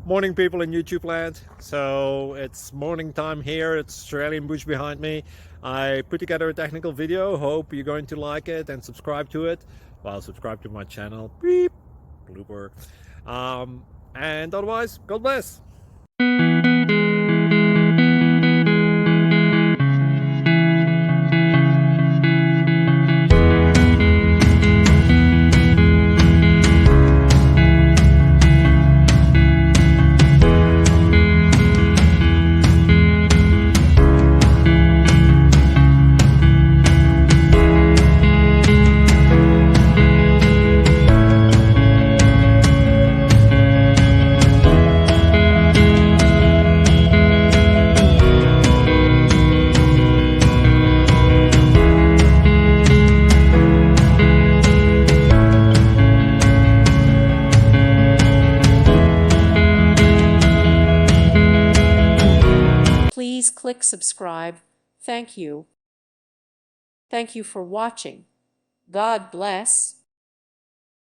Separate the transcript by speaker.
Speaker 1: Morning, people in YouTube land. So it's morning time here. It's Australian bush behind me. I put together a technical video. Hope you're going to like it and subscribe to it. Well, subscribe to my channel. Beep. Blooper. And otherwise, God bless.
Speaker 2: Please click subscribe. Thank you. Thank you for watching. God bless.